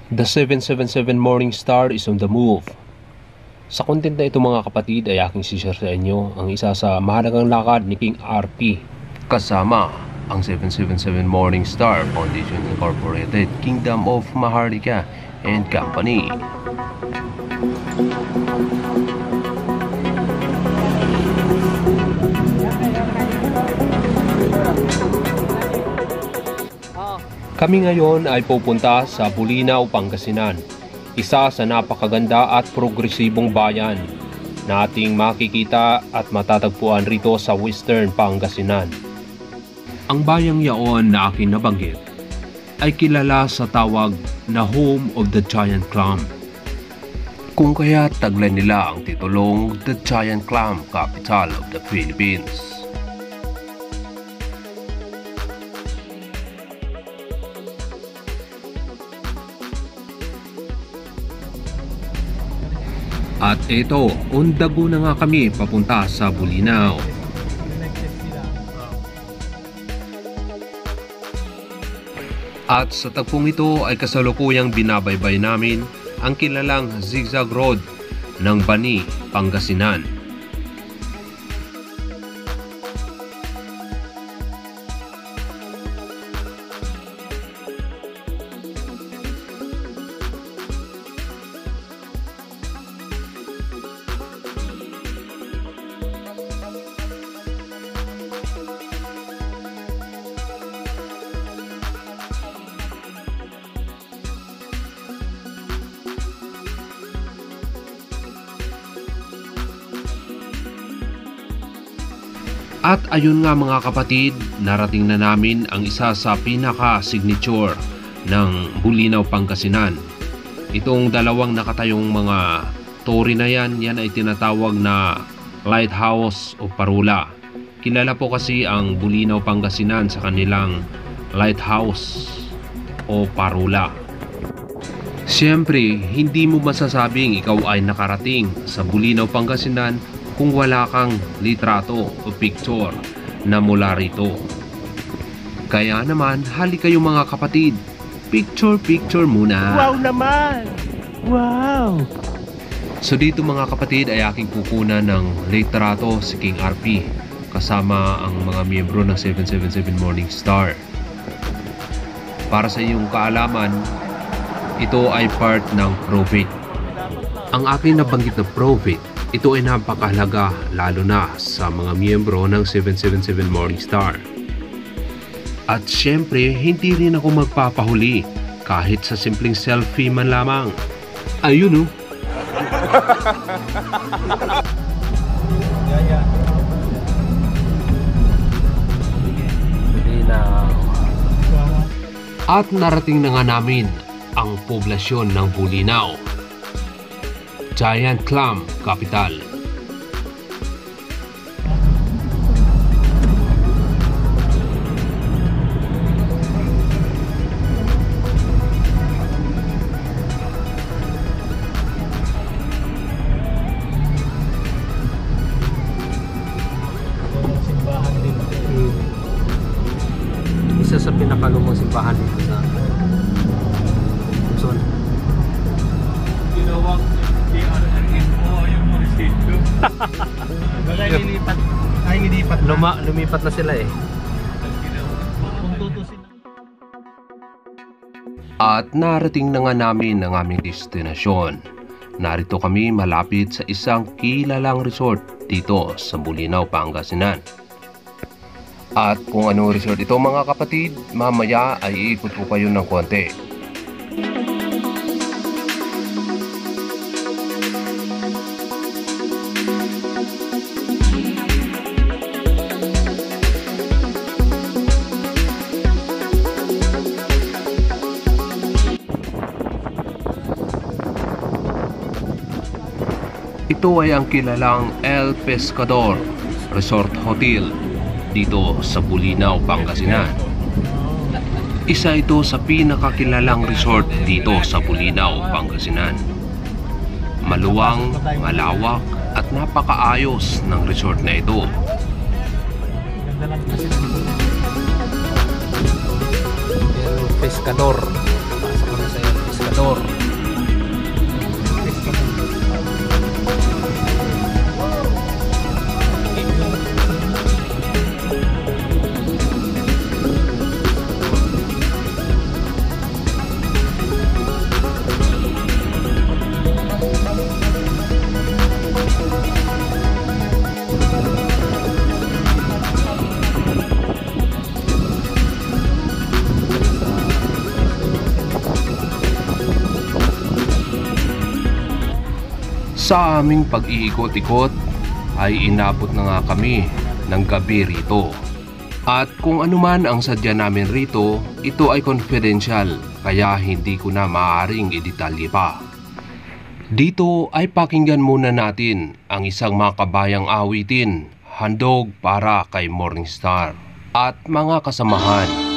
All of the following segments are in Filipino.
The 777 Morning Star is on the move. Sa content na ito mga kapatid ay aking share sa inyo ang isa sa mahalagang lakad ni King RP. Kasama ang 777 Morning Star Foundation Incorporated, Kingdom of Maharlika and Company. Kami ngayon ay pupunta sa Bulinaw, Pangasinan, isa sa napakaganda at progresibong bayan na ating makikita at matatagpuan rito sa Western Pangasinan. Ang bayang yaon na aking nabanggit ay kilala sa tawag na Home of the Giant Clam. Kung kaya taglay nila ang titulong The Giant Clam Capital of the Philippines. At ito, undago na nga kami papunta sa Bulinaw. At sa tagpong ito ay kasalukuyang binabaybay namin ang kilalang Zigzag Road ng Bani, Pangasinan. At ayun nga mga kapatid, narating na namin ang isa sa pinaka-signature ng Bulinaw, Pangasinan. Itong dalawang nakatayong mga tori na yan ay tinatawag na Lighthouse o Parula. Kilala po kasi ang Bulinaw, Pangasinan sa kanilang Lighthouse o Parula. Siyempre, hindi mo masasabing ikaw ay nakarating sa Bulinaw, Pangasinan kung wala kang litrato o picture na mula rito. Kaya naman, hali kayo mga kapatid, picture muna. Wow naman! Wow! So dito mga kapatid ay aking kukunan ng litrato si King RP kasama ang mga miyembro ng 777 Morning Star. Para sa iyong kaalaman, ito ay part ng profit. Ang aking nabanggit na profit, ito ay napakahalaga lalo na sa mga miyembro ng 777 Morning Star. At syempre, hindi rin ako magpapahuli kahit sa simpleng selfie man lamang. Ayun oh! At narating na nga namin ang poblasyon ng Bulinaw, Giant Clam Capital. Simbahan din. Isa sa pinakalumang simbahan dito sa Luzon. Ginawang DRRN po yung munisipyo. Lilipat na. Lumipat na sila eh. Kung tutusin. At narating na nga namin ang aming destinasyon. Narito kami malapit sa isang kilalang resort dito sa Bulinaw, Pangasinan. At kung anong resort ito mga kapatid, mamaya ay iikot ko kayo ng konti. Ito ay ang kilalang El Pescador Resort Hotel dito sa Bulinaw, Pangasinan. Isa ito sa pinakakilalang resort dito sa Bulinaw, Pangasinan. Maluwang, malawak at napakaayos ng resort na ito. El Pescador. Pasok ko na sa El Pescador. Sa aming pag-iikot-ikot ay inabot na nga kami ng gabi rito. At kung anuman ang sadya namin rito, ito ay confidential kaya hindi ko na maaaring idetalye pa. Dito ay pakinggan muna natin ang isang makabayang awitin, handog para kay Morningstar at mga kasamahan.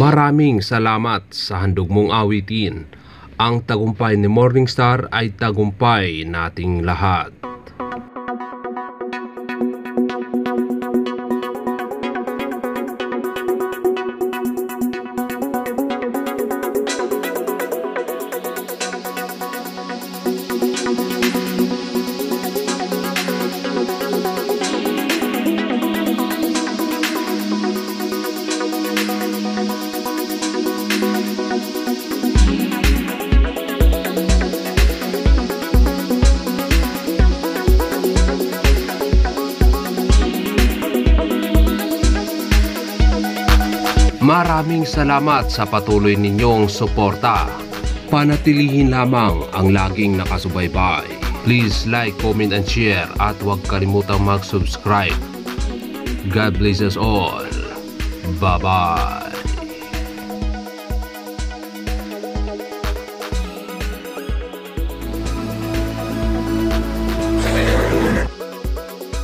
Maraming salamat sa handog mong awitin. Ang tagumpay ni Morningstar ay tagumpay nating lahat. Maraming salamat sa patuloy ninyong suporta. Panatilihin lamang ang laging nakasubaybay. Please like, comment and share at huwag kalimutang mag-subscribe. God bless us all. Bye-bye.